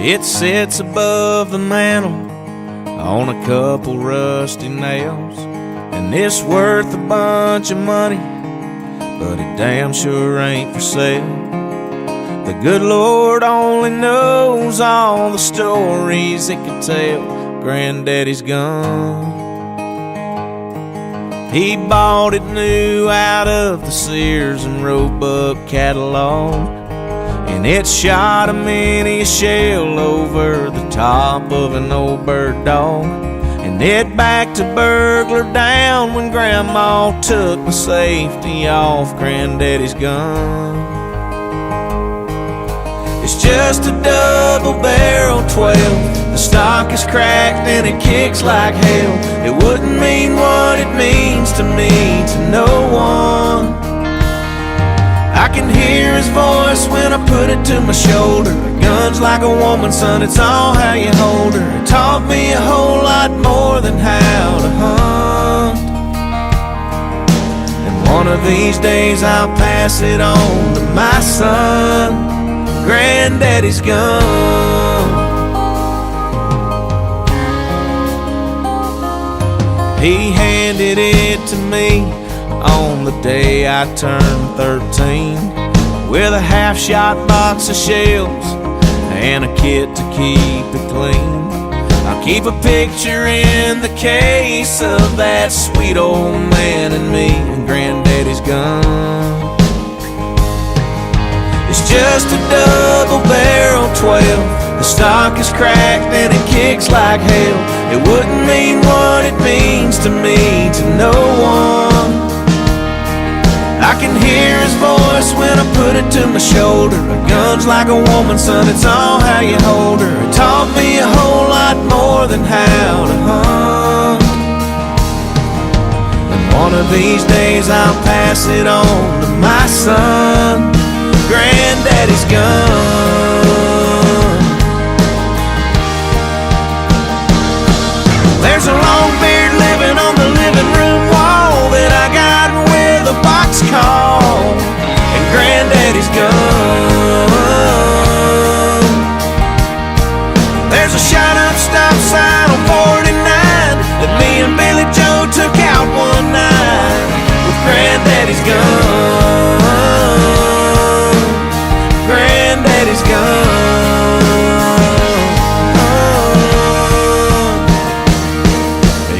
It sits above the mantel on a couple rusty nails, and it's worth a bunch of money, but it damn sure ain't for sale. The good Lord only knows all the stories it could tell. Granddaddy's gone. He bought it new out of the Sears and Roebuck catalog, and it shot a mini shell over the top of an old bird dog, and it backed a burglar down when Grandma took the safety off Granddaddy's gun. It's just a double-barrel 12. The stock is cracked and it kicks like hell. It wouldn't mean what it means to me to no one. I can hear his voice when I put it to my shoulder. A gun's like a woman, son, it's all how you hold her. It taught me a whole lot more than how to hunt. And one of these days I'll pass it on to my son. Granddaddy's gone. He handed it to me on the day I turned 13, with a half-shot box of shells and a kit to keep it clean. I'll keep a picture in the case of that sweet old man and me, and Granddaddy's gone. It's just a double-barrel 12. The stock is cracked and it kicks like hell. It wouldn't mean what it means to me to no one. I can hear his voice when I put it to my shoulder. A gun's like a woman, son, it's all how you hold her. It taught me a whole lot more than how to hunt. And one of these days I'll pass it on to my son. Granddaddy's gone. There's a long beard living on the living room wall that I got with a boxcar, and Granddaddy's gone. There's a shot up stop sign on 49 that me and Billy Joe took out one night, with Granddaddy's gone. Granddaddy's gone.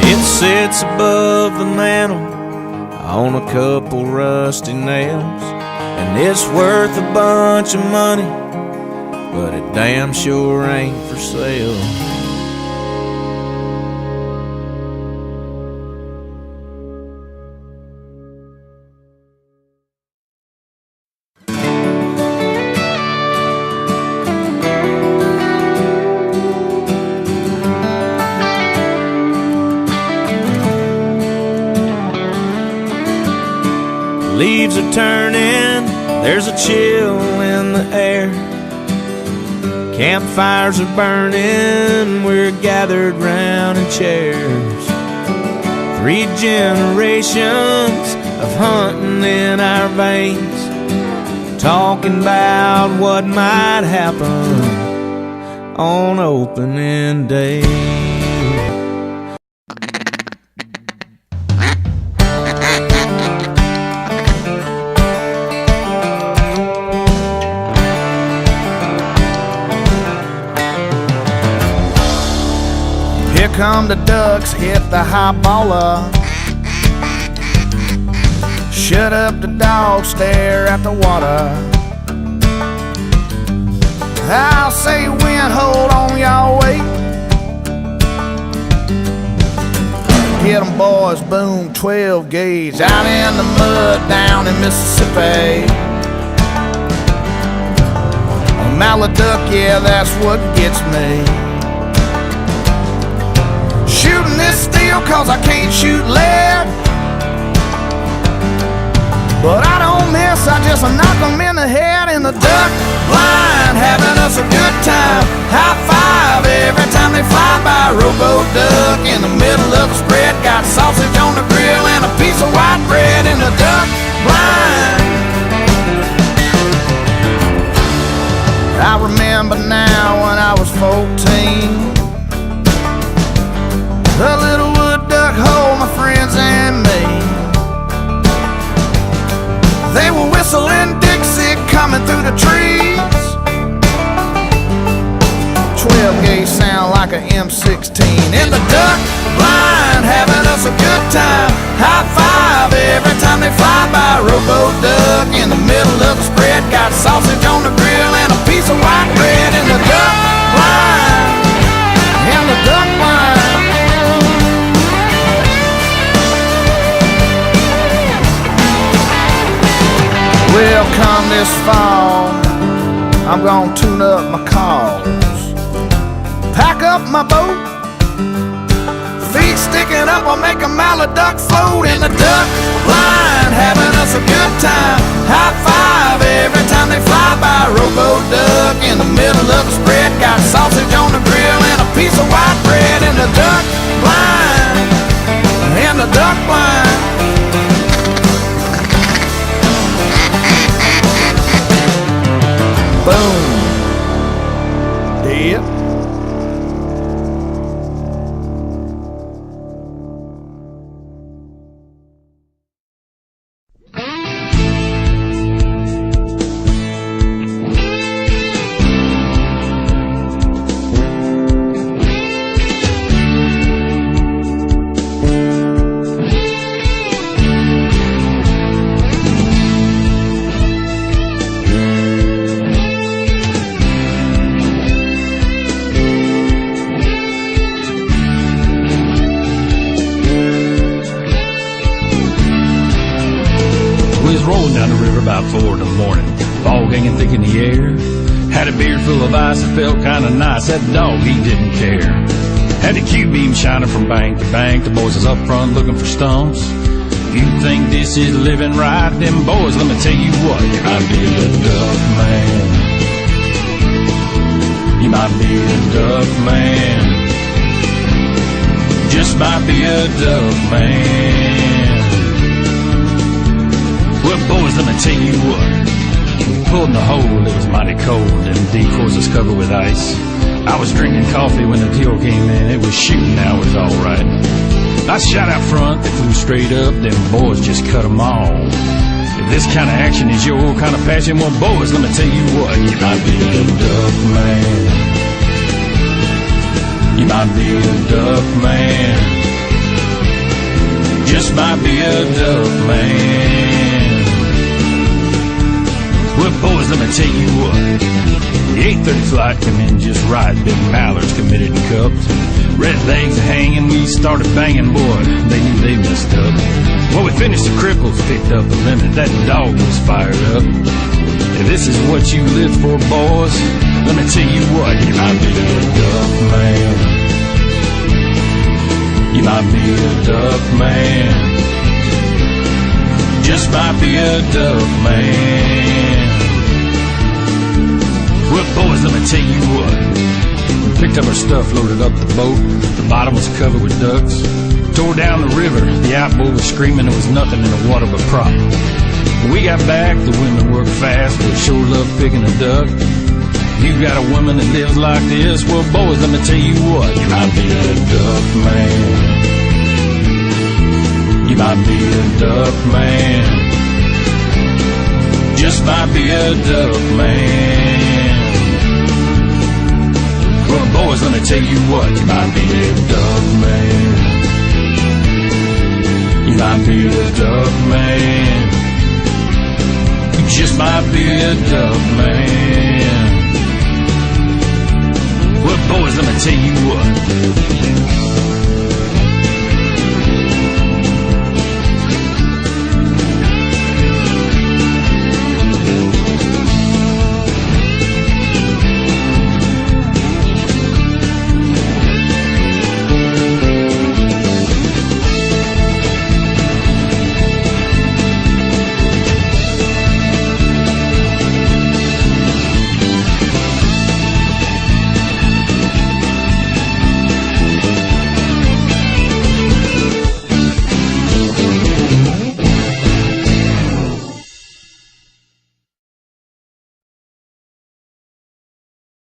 It sits above the mantel on a couple rusty nails, and it's worth a bunch of money, but it damn sure ain't for sale. Leaves are turning, there's a chill in the air. Campfires are burning, we're gathered round in chairs. 3 generations of hunting in our veins, talking about what might happen on opening day. Here come the ducks, hit the high baller. Shut up the dog, stare at the water. I'll say wind, hold on, y'all wait. Get 'em boys, boom, 12 gauge. Out in the mud down in Mississippi. A mallard duck, yeah, that's what gets me. Shooting this steel cause I can't shoot lead, but I don't miss, I just knock them in the head. In the duck blind, having us a good time. High five every time they fly by. Robo duck in the middle of the spread, got sausage on the grill and a piece of white bread. In the duck blind, I remember now when I was 14. The little wood duck hole, my friends and me. They were whistling Dixie coming through the trees. 12 gauge sound like a M16 in the duck blind, having us a good time. High five every time they fly by. Rowboat duck in the middle of the spread, got sausage on the grill and a piece of white bread. In the duck blind, in the duck blind. Well, come this fall, I'm gonna tune up my calls, pack up my boat, feet sticking up, I'll make a mallard duck float. In the duck line, having us a good time. High five every time they fly by. Rowboat duck in the middle of the spread, got sausage on the grill and a piece of white bread. In the duck line, in the duck line. Boom. Yep. Rolling down the river about 4 in the morning, fog hanging thick in the air. Had a beard full of ice, it felt kinda nice. That dog, he didn't care. Had the Q-beam shining from bank to bank. The boys was up front looking for stumps. If you think this is living right, them boys, let me tell you what, you might be a duck man. You might be a duck man. Just might be a duck man. Well, boys, let me tell you what. We pulled in the hole, it was mighty cold, and the decoys was covered with ice. I was drinking coffee when the deal came in, it was shooting, now it was alright. I shot out front, they flew straight up, them boys just cut them all. If this kind of action is your kind of passion, well, boys, let me tell you what, you might be a duck man. You might be a duck man. Just might be a duck man. Well, boys, let me tell you what. The 8:30 flight come in just right. Big mallards committed and cupped. Red legs hanging, we started banging. Boy, they knew they messed up. Well, we finished the cripples, picked up the limit. That dog was fired up. If this is what you live for, boys, let me tell you what. You might be a duck man. You might be a duck man. Just might be a duck man. Well, boys, let me tell you what. We picked up our stuff, loaded up the boat. The bottom was covered with ducks. Tore down the river. The outboard was screaming. There was nothing in the water but prop. When we got back, the women worked fast. They sure loved picking a duck. You got a woman that lives like this, well, boys, let me tell you what. You might be a duck man. You might be a duck man. Just might be a duck man. Well, boys, let me tell you what. You might be a duck man. You might be a duck man. You just might be a duck man. Well, boys, let me tell you what.